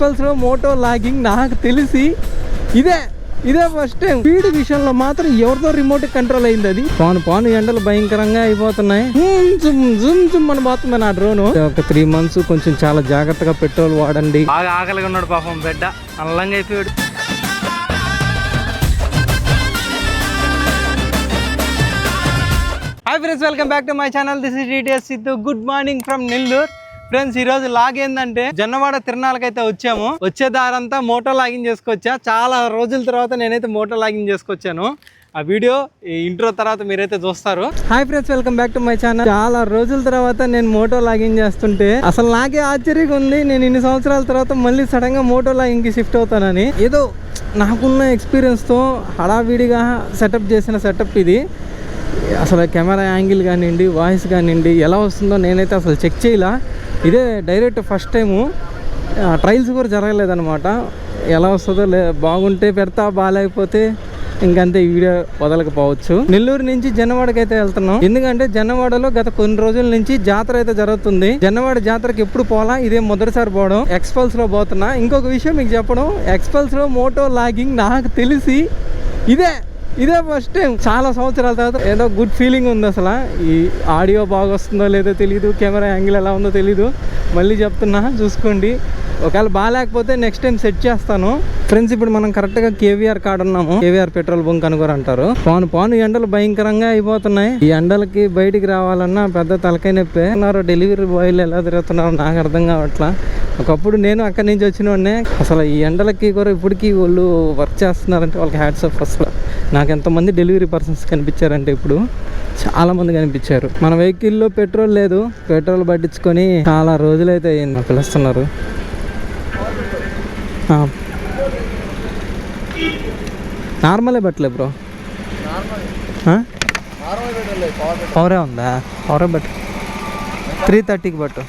ఎక్స్పల్స్ లో Moto logging నాకు తెలిసి ఇదే ఫస్ట్ టైం. స్పీడ్ విషయంలో మాత్రం ఎవరితో రిమోట్ కంట్రోల్ అయింది. అది పాను ఎండలు భయంకరంగా అయిపోతున్నాయి. జుమ్ అని పోతుంది నా డ్రోన్. ఒక 3 months కొంచెం చాలా జాగ్రత్తగా పెట్రోల్ వాడండి. బాగా ఆకలిగా ఉన్నాడు పాపం బిడ్డ, అల్లంగా అయిపోయాడు. Hi friends, welcome back to my channel. This is DTS Siddhu. Good morning from Nellore. Friends, ఈ రోజు లాగ్ ఏంటంటే జొన్నవాడ తిరణాలకైతే వచ్చాము. వచ్చే దారంతా మోటో లాగింగ్ చేసుకొచ్చా. చాలా రోజుల తర్వాత నేనైతే మోటో లాగింగ్ చేసుకొచ్చాను. ఆ వీడియో ఈ ఇంట్రో తర్వాత మీరైతే చూస్తారు. Hi friends, welcome back to my channel. చాలా రోజుల తర్వాత నేను మోటో లాగింగ్ చేస్తుంటే అసలు నాకే ఆశ్చర్యంగా ఉంది. నేను ఇన్ని సంవత్సరాల తర్వాత మళ్ళీ సడన్ గా మోటో లాగింగ్ కి షిఫ్ట్ అవుతానని. ఏదో నాకున్న ఎక్స్పీరియన్స్ తో హడావిడిగా సెటప్ చేసిన సెటప్ ఇది. అసలు కెమెరా యాంగిల్ కానివ్వండి, వాయిస్ కానివ్వండి ఎలా వస్తుందో నేనైతే అసలు చెక్ చేయలా. ఇదే డైరెక్ట్ ఫస్ట్ టైము. ట్రయల్స్ కూడా జరగలేదన్నమాట. ఎలా వస్తుందో బాగుంటే పెడతా, బాగాలేకపోతే ఇంకంతే, ఈ వీడియో వదలకపోవచ్చు. నెల్లూరు నుంచి జొన్నవాడకి అయితే వెళ్తున్నాం. ఎందుకంటే జొన్నవాడలో గత కొన్ని రోజుల నుంచి జాతర అయితే జరుగుతుంది. జొన్నవాడ జాతరకి ఎప్పుడు పోలా, ఇదే మొదటిసారి పోవడం. ఎక్స్పల్స్ లో పోతున్నా. ఇంకొక విషయం మీకు చెప్పడం, ఎక్స్పల్స్ లో మోటో లాగింగ్ నాకు తెలిసి ఇదే ఫస్ట్ టైం. చాలా సంవత్సరాల తర్వాత ఏదో గుడ్ ఫీలింగ్ ఉంది. అసలు ఈ ఆడియో బాగా వస్తుందో లేదో తెలియదు, కెమెరా యాంగిల్ ఎలా ఉందో తెలీదు. మళ్ళీ చెప్తున్నా, చూసుకోండి. ఒకవేళ బాగాలేకపోతే నెక్స్ట్ టైం సెట్ చేస్తాను. ఫ్రెండ్స్, ఇప్పుడు మనం కరెక్ట్గా కేవీఆర్ కాడ ఉన్నాము. కేవీఆర్ పెట్రోల్ బంక్ అని కూడా అంటారు. పాను ఎండలు భయంకరంగా అయిపోతున్నాయి. ఈ ఎండలకి బయటికి రావాలన్నా పెద్ద తలకాయ నొప్పి. డెలివరీ బాయ్లు ఎలా తిరుగుతున్నారో నాకు అర్థం కావట్లా. ఒకప్పుడు నేను అక్కడి నుంచి వచ్చినోడ్నే. అసలు ఈ ఎండలకి కూడా ఇప్పటికీ వాళ్ళు వర్క్ చేస్తున్నారంటే వాళ్ళకి హ్యాట్స్ ఆఫ్. అసలు నాకు ఎంతమంది డెలివరీ పర్సన్స్ కనిపించారంటే ఇప్పుడు చాలా మంది కనిపించారు. మన వెహికల్లో పెట్రోల్ లేదు. పెట్రోల్ పట్టించుకొని చాలా రోజులైతే అయ్యింది. పిలుస్తున్నారు. నార్మలే బట్టలే బ్రో. పవరే ఉందా? పవరే బట్టు 330కి బట్టు.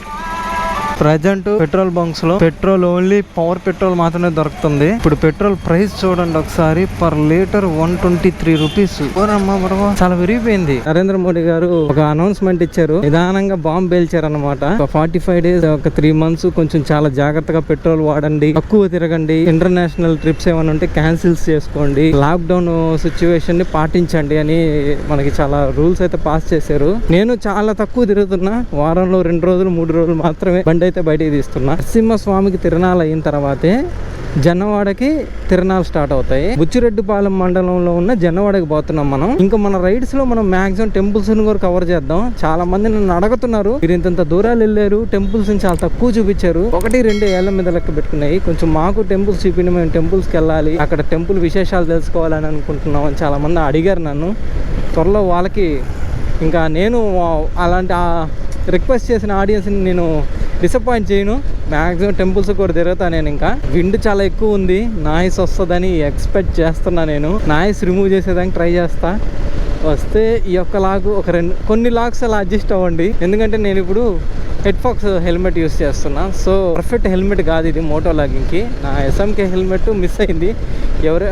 ప్రజెంట్ పెట్రోల్ బంక్స్ లో పెట్రోల్ ఓన్లీ పవర్ పెట్రోల్ మాత్రమే దొరుకుతుంది. ఇప్పుడు పెట్రోల్ ప్రైస్ చూడండి ఒకసారి. Per litre 123 rupees. చాలా విరిగిపోయింది. నరేంద్ర మోడీ గారు ఒక అనౌన్స్మెంట్ ఇచ్చారు. నిదానంగా బాంబు పేల్చారు అనమాట. 45 days, ఒక 3 months కొంచెం చాలా జాగ్రత్తగా పెట్రోల్ వాడండి, తక్కువ తిరగండి, ఇంటర్నేషనల్ ట్రిప్స్ ఏమైనా ఉంటే క్యాన్సిల్స్ చేసుకోండి, లాక్ డౌన్ సిచ్యువేషన్ ని పాటించండి అని మనకి చాలా రూల్స్ అయితే పాస్ చేశారు. నేను చాలా తక్కువ తిరుగుతున్నా. వారంలో 2 రోజులు 3 రోజులు మాత్రమే బండి అయితే బయటికి తీస్తున్నా. నరసింహస్వామికి తిరణాలు అయిన తర్వాతే జొన్నవాడకి తిరణాలు స్టార్ట్ అవుతాయి. బుచ్చిరెడ్డిపాలెం మండలంలో ఉన్న జొన్నవాడకి పోతున్నాం మనం. ఇంకా మన రైడ్స్ లో మనం మాక్సిమం టెంపుల్స్ కూడా కవర్ చేద్దాం. చాలా మంది నన్ను అడుగుతున్నారు, మీరు ఇంత దూరాలు వెళ్ళారు, టెంపుల్స్ చాలా తక్కువ చూపించారు, 1-2 ఏళ్ల మీద లెక్క పెట్టుకున్నాయి, కొంచెం మాకు టెంపుల్స్ చూపిండి, మేము టెంపుల్స్కి వెళ్ళాలి, అక్కడ టెంపుల్ విశేషాలు తెలుసుకోవాలని అనుకుంటున్నాం అని చాలా మంది అడిగారు నన్ను. త్వరలో వాళ్ళకి ఇంకా నేను అలాంటి రిక్వెస్ట్ చేసిన ఆడియన్స్ని నేను డిసప్పాయింట్ చేయను. మ్యాక్సిమం టెంపుల్స్ కూడా తిరుగుతాను నేను. ఇంకా విండ్ చాలా ఎక్కువ ఉంది, నాయిస్ వస్తుందని ఎక్స్పెక్ట్ చేస్తున్నా. నేను నాయిస్ రిమూవ్ చేసేదానికి ట్రై చేస్తా. వస్తే ఈ యొక్క లాగు కొన్ని లాగ్స్ అలా అడ్జస్ట్ అవ్వండి. ఎందుకంటే నేను ఇప్పుడు హెడ్ ఫాక్స్ హెల్మెట్ యూస్ చేస్తున్నా. సో పర్ఫెక్ట్ హెల్మెట్ కాదు ఇది మోటో లాగింగ్కి. నా ఎస్ఎంకే హెల్మెట్ మిస్ అయింది.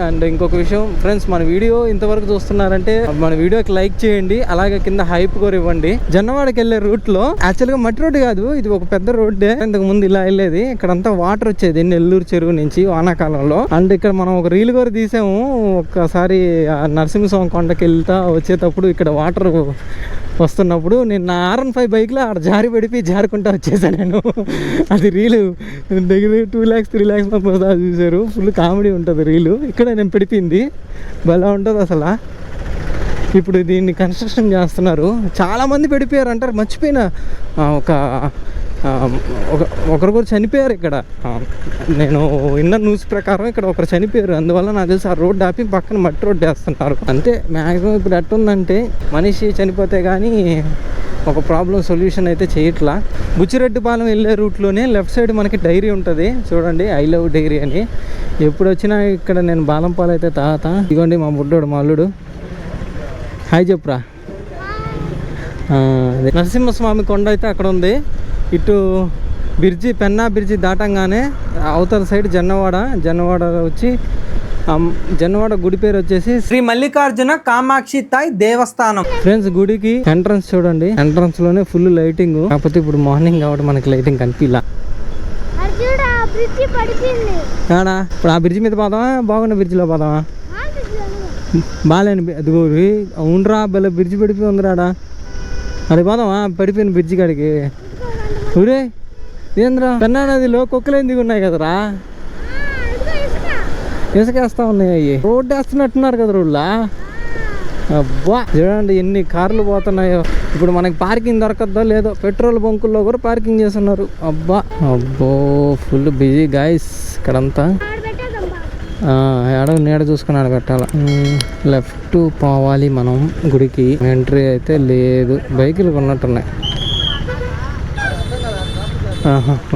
అండ్ ఇంకొక విషయం ఫ్రెండ్స్, మన వీడియో ఇంతవరకు చూస్తున్నారంటే మన వీడియోకి లైక్ చేయండి, అలాగే కింద హైప్ కూడా ఇవ్వండి. జొన్నవాడకి వెళ్ళే రూట్ లో యాక్చువల్గా మట్టి రోడ్డు కాదు, ఇది ఒక పెద్ద రోడ్డే. ఇంతకు ముందు ఇలా వెళ్ళేది. ఇక్కడంతా వాటర్ వచ్చేది నెల్లూరు చెరువు నుంచి వానాకాలంలో. అండ్ ఇక్కడ మనం ఒక రీల్ కూడా తీసాము. ఒక్కసారి నరసింహస్వామి కొండకి వెళ్తా వచ్చేటప్పుడు ఇక్కడ వాటర్ వస్తున్నప్పుడు నేను నా R15 బైక్లో ఆడ జారి పడిపోయి జారుకుంటా వచ్చేసాను నేను. అది రీలు దగ్గర 2 lakhs 3 lakhs చూసారు. ఫుల్ కామెడీ ఉంటుంది రీలు. ఇక్కడ నేను పడిపోయింది, భలే ఉంటుంది అసలు. ఇప్పుడు దీన్ని కన్స్ట్రక్షన్ చేస్తున్నారు. చాలామంది పడిపోయారు అంటారు. మర్చిపోయిన ఒకరు కూడా చనిపోయారు ఇక్కడ. నేను విన్న న్యూస్ ప్రకారం ఇక్కడ ఒకరు చనిపోయారు. అందువల్ల నాకు తెలిసి ఆ రోడ్డు ఆపి పక్కన మట్టి రోడ్డు వేస్తున్నారు. అంతే. మ్యాక్సిమం ఇప్పుడు ఎట్టుందంటే మనిషి చనిపోతే కానీ ఒక ప్రాబ్లం సొల్యూషన్ అయితే చేయట్లా. బుచ్చిరెడ్డిపాలెం వెళ్ళే రూట్లోనే లెఫ్ట్ సైడ్ మనకి డైరీ ఉంటుంది చూడండి, ఐ లవ్ డైరీ అని. ఎప్పుడు వచ్చినా ఇక్కడ నేను బాలంపాలు అయితే తాగుతా. ఇదిగోండి మా బుడ్డోడు, మా అల్లుడు. హాయ్ చెప్పురా. నరసింహస్వామి కొండ అయితే అక్కడ ఉంది. ఇటు బ్రిడ్జి, పెన్నా బ్రిడ్జి దాటంగానే అవతల సైడ్ జొన్నవాడ వచ్చి జొన్నవాడ గుడి పేరు వచ్చేసి శ్రీ మల్లికార్జున కామాక్షి తాయి దేవస్థానం. ఫ్రెండ్స్, గుడికి ఎంట్రన్స్ చూడండి. ఎంట్రన్స్ లోనే ఫుల్ లైటింగ్. కాకపోతే ఇప్పుడు మార్నింగ్ కాబట్టి మనకి లైటింగ్ కనిపిలా. ఆడా ఇప్పుడు ఆ బ్రిడ్జ్ మీద పోదామా బాగున్న బ్రిడ్జ్లో పోదామా బాగాలేని అదిగో అవునరా బల్ల బ్రిడ్జ్ పడిపోయి ఉందిరాడా అది పోదామా పడిపోయిన బ్రిడ్జ్ కాడికి ఊరే ఏంద్రా పెన్నా నదిలో కుక్కలేని దిగి ఉన్నాయి కదరా ఇసుకేస్తా ఉన్నాయి అవి రోడ్డు వేస్తున్నట్టున్నారు కదా రోడ్లా అబ్బా చూడండి ఎన్ని కార్లు పోతున్నాయో ఇప్పుడు మనకి పార్కింగ్ దొరకద్దో లేదో పెట్రోల్ బంకుల్లో కూడా పార్కింగ్ చేస్తున్నారు అబ్బా అబ్బో ఫుల్ బిజీ గాయస్ ఇక్కడంతా ఏడో నీడ చూసుకుని ఆడబెట్టాల లెఫ్ట్ పోవాలి మనం గుడికి ఎంట్రీ అయితే లేదు బైకులు ఉన్నట్టున్నాయి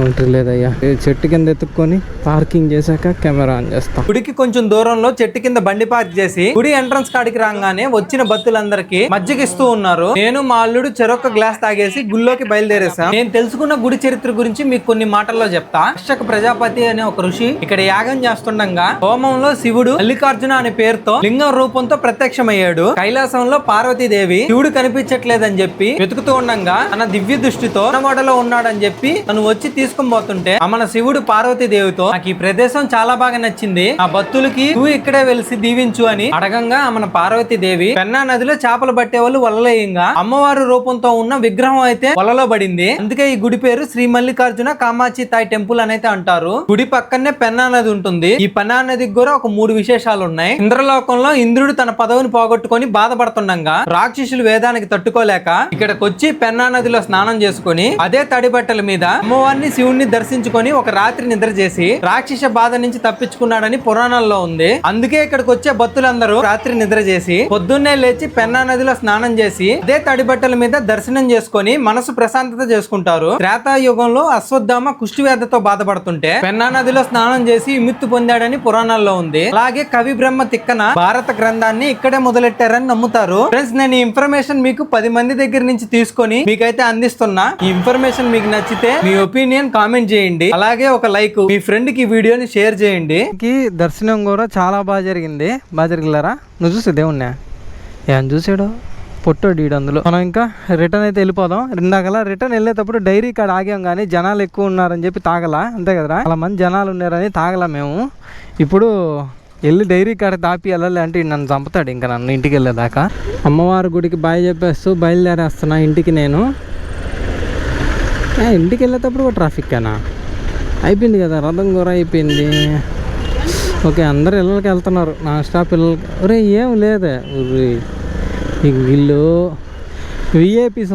ఎంట్రీ లేదయ్యా చెట్టు కింద ఎత్తుక్కొని పార్కింగ్ చేశాక కెమెరా ఆన్ చేస్తాం గుడికి కొంచెం దూరంలో చెట్టు కింద బండి పార్క్ చేసి గుడి ఎంట్రన్స్ కాడికి రాగానే వచ్చిన భక్తులందరికీ మజ్జిగిస్తూ ఉన్నారు నేను మా అల్లుడు చెరొక్క గ్లాస్ తాగేసి గుళ్ళోకి బయలుదేరేసాం నేను తెలుసుకున్న గుడి చరిత్ర గురించి మీకు కొన్ని మాటల్లో చెప్తా అక్షక ప్రజాపతి అనే ఒక ఋషి ఇక్కడ యాగం చేస్తుండగా హోమంలో శివుడు మల్లికార్జున అనే పేరుతో లింగం రూపంతో ప్రత్యక్షమయ్యాడు కైలాసంలో పార్వతీదేవి శివుడు కనిపించట్లేదని చెప్పి వెతుకుతూ ఉండగా తన దివ్య దృష్టితో మోడలో ఉన్నాడని చెప్పి తను వచ్చి తీసుకుని పోతుంటే మన శివుడు పార్వతీదేవితో నాకు ఈ ప్రదేశం చాలా బాగా నచ్చింది ఆ భక్తులకి నువ్వు ఇక్కడే వెలిసి దీవించు అని అడగంగా మన పార్వతీదేవి పెన్నా నదిలో చేపలు పట్టే వాళ్ళు వలలేయంగా అమ్మవారు రూపంతో ఉన్న విగ్రహం అయితే వలలో పడింది అందుకే ఈ గుడి పేరు శ్రీ మల్లికార్జున కామాక్షి తాయి టెంపుల్ అని అయితే అంటారు గుడి పక్కనే పెన్నా నది ఉంటుంది ఈ పెన్నా నదికి కూడా ఒక 3 విశేషాలు ఉన్నాయి ఇంద్రలోకంలో ఇంద్రుడు తన పదవిని పోగొట్టుకొని బాధపడుతుండగా రాక్షసులు వేదానికి తట్టుకోలేక ఇక్కడికి వచ్చి పెన్నా నదిలో స్నానం చేసుకుని అదే తడి బట్టల మీద అమ్మవారిని శివుణ్ణి దర్శించుకొని ఒక రాత్రి నిద్ర చేసి రాక్షస బాధ నుంచి తప్పించుకున్నాడని పురాణాల్లో ఉంది అందుకే ఇక్కడికి వచ్చే భక్తులందరూ రాత్రి నిద్ర చేసి పొద్దున్నే లేచి పెన్నా నదిలో స్నానం చేసి అదే తడి బట్టల మీద దర్శనం చేసుకొని మనసు ప్రశాంతత చేసుకుంటారు త్రేతాయుగంలో అశ్వత్థామ కుష్టి వ్యాధితో బాధపడుతుంటే పెన్నా నదిలో స్నానం చేసి విముక్తి పొందాడని పురాణాల్లో ఉంది అలాగే కవి బ్రహ్మ తిక్కన భారత గ్రంథాన్ని ఇక్కడే మొదలెట్టారని నమ్ముతారు ఫ్రెండ్స్ నేను ఈ ఇన్ఫర్మేషన్ మీకు 10 మంది దగ్గర నుంచి తీసుకొని మీకైతే అందిస్తున్నా ఈ ఇన్ఫర్మేషన్ మీకు నచ్చితే మీ ఒపీనియన్ కామెంట్ చేయండి అలాగే ఒక లైక్ మీ ఫ్రెండ్ కి వీడియోని షేర్ చేయండి దర్శనం కూడా చాలా బాగా జరిగింది బాగా జరిగిలారా నువ్వు చూసే దేవుణ్ణా ఏం చూసాడు పొట్టోడు అందులో మనం ఇంకా రిటర్న్ అయితే వెళ్ళిపోదాం ఇందాకలా రిటర్న్ వెళ్ళేటప్పుడు డైరీ కాడ ఆగాం కానీ జనాలు ఎక్కువ ఉన్నారని చెప్పి తాగలా అంతే కదరా చాలా మంది జనాలు ఉన్నారని తాగలా మేము ఇప్పుడు వెళ్ళి డైరీ కాడ దాపి వెళ్ళాలి అంటే నన్ను చంపుతాడు ఇంకా నన్ను ఇంటికి వెళ్ళేదాకా అమ్మవారి గుడికి బాయ్ చెప్పేస్తూ బయలుదేరేస్తున్నా ఇంటికి నేను ఇంటికి వెళ్ళేటప్పుడు కూడా ట్రాఫిక్ అనా అయిపోయింది కదా రథం కూర అయిపోయింది ఓకే అందరు ఇళ్ళకి వెళ్తున్నారు నా స్టాప్ పిల్లలకి ఒరే ఏం లేదే వీళ్ళు విఐపీస్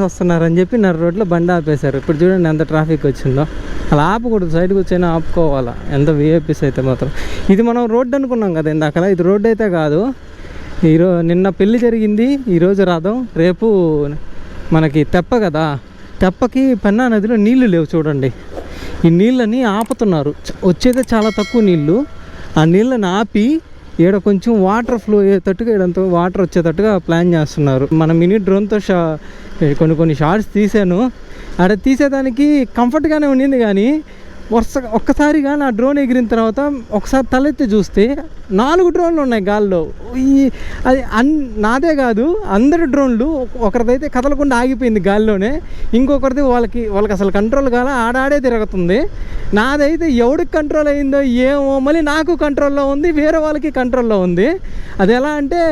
వస్తున్నారని చెప్పి నా రోడ్లో బండి ఆపేశారు ఇప్పుడు చూడండి ఎంత ట్రాఫిక్ వచ్చిందో అలా ఆపకూడదు సైడ్కి వచ్చైనా ఆపుకోవాలా ఎంత విఐపీస్ అయితే మాత్రం ఇది మనం రోడ్డు అనుకున్నాం కదా ఇందాక ఇది రోడ్డు అయితే కాదు నిన్న పెళ్ళి జరిగింది ఈరోజు రథం రేపు మనకి తెప్ప కదా తెప్పకి పెన్నా నదిలో నీళ్లు లేవు చూడండి ఈ నీళ్ళని ఆపుతున్నారు వచ్చేదే చాలా తక్కువ నీళ్ళు ఆ నీళ్ళని ఆపి ఈడ కొంచెం వాటర్ ఫ్లో అయ్యేటట్టుగా ఈడంతా వాటర్ వచ్చేటట్టుగా ప్లాన్ చేస్తున్నారు మన మినీ డ్రోన్తో కొన్ని షార్ట్స్ తీసాను ఆడ తీసేదానికి కంఫర్ట్గానే ఉండింది కానీ ఒక్కసారిగా నా డ్రోన్ ఎగిరిన తర్వాత ఒకసారి తలెత్తి చూస్తే 4 డ్రోన్లు ఉన్నాయి గాల్లో అది నాదే కాదు అందరి డ్రోన్లు ఒకరిదైతే కదలకుండా ఆగిపోయింది గాల్లోనే ఇంకొకరిది వాళ్ళకి అసలు కంట్రోల్ కాల ఆడాడే తిరుగుతుంది నాదైతే ఎవడికి కంట్రోల్ అయిందో ఏమో మళ్ళీ నాకు కంట్రోల్లో ఉంది వేరే వాళ్ళకి కంట్రోల్లో ఉంది అది ఎలా అంటే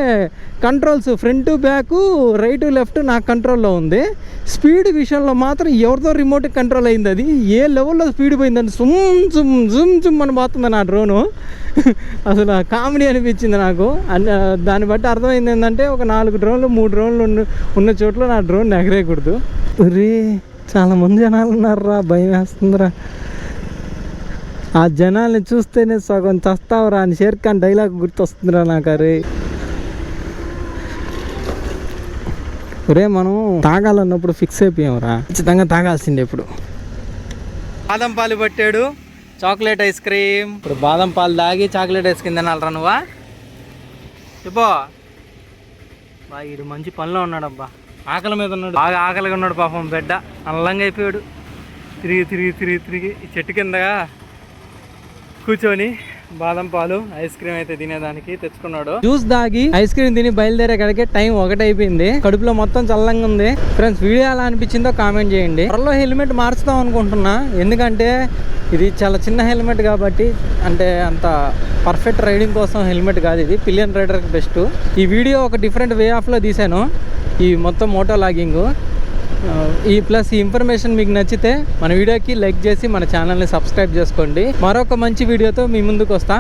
controls front back right left నాకు కంట్రోల్లో ఉంది స్పీడ్ విషయంలో మాత్రం ఎవరితో రిమోట్ కంట్రోల్ అయింది అది ఏ లెవెల్లో స్పీడ్ పోయిందని జుమ్ అని పోతుంది నా డ్రోను అసలు కామెడీ అనిపించింది నాకు దాన్ని బట్టి అర్థమైంది ఏంటంటే ఒక 4 డ్రోన్లు 3 డ్రోన్లు ఉన్న చోట్ల నా డ్రోన్ ఎగరేయకూడదు రే చాలామంది జనాలు ఉన్నారా భయం వేస్తుందిరా ఆ జనాల్ని చూస్తేనే సగం చస్తావురా అని షేర్ ఖాన్ డైలాగ్ గుర్తొస్తుందిరా నాకు అరే ఒరే మనం తాగాలన్నప్పుడు ఫిక్స్ అయిపోయావురా ఖచ్చితంగా తాగాల్సిందే ఇప్పుడు బాదం పాలు పట్టాడు చాక్లెట్ ఐస్ క్రీమ్ ఇప్పుడు బాదం పాలు తాగి చాక్లెట్ ఐస్ క్రీమ్ తినాలరా నువ్వా చెప్పో బా వీడు మంచి పనిలో ఉన్నాడబ్బా ఆకలి మీద ఉన్నాడు బాగా ఆకలిగా ఉన్నాడు పాపం బిడ్డ అల్లంగా అయిపోయాడు తిరిగి ఈ చెట్టు కిందగా కూర్చొని బాదం పాలు ఐస్ క్రీమ్ అయితే తినేదానికి తెచ్చుకున్నాడు. జ్యూస్ దాగి ఐస్ క్రీమ్ తిని బయలుదేరే కడికే టైం 1 అయిపోయింది. కడుపులో మొత్తం చల్లంగా ఉంది. ఫ్రెండ్స్ వీడియో ఎలా అనిపించిందో కామెంట్ చేయండి. త్వరలో హెల్మెట్ మార్చుదాం అనుకుంటున్నా, ఎందుకంటే ఇది చాలా చిన్న హెల్మెట్ కాబట్టి, అంటే అంత పర్ఫెక్ట్ రైడింగ్ కోసం హెల్మెట్ కాదు ఇది, పిలియన్ రైడర్కి బెస్ట్. ఈ వీడియో ఒక డిఫరెంట్ వే ఆఫ్లో తీసాను, ఈ మొత్తం మోటో లాగింగ్. ఈ ఇన్ఫర్మేషన్ మీకు నచ్చితే మన వీడియోకి లైక్ చేసి మన ఛానల్ని సబ్స్క్రైబ్ చేసుకోండి. మరొక మంచి వీడియోతో మీ ముందుకు వస్తా.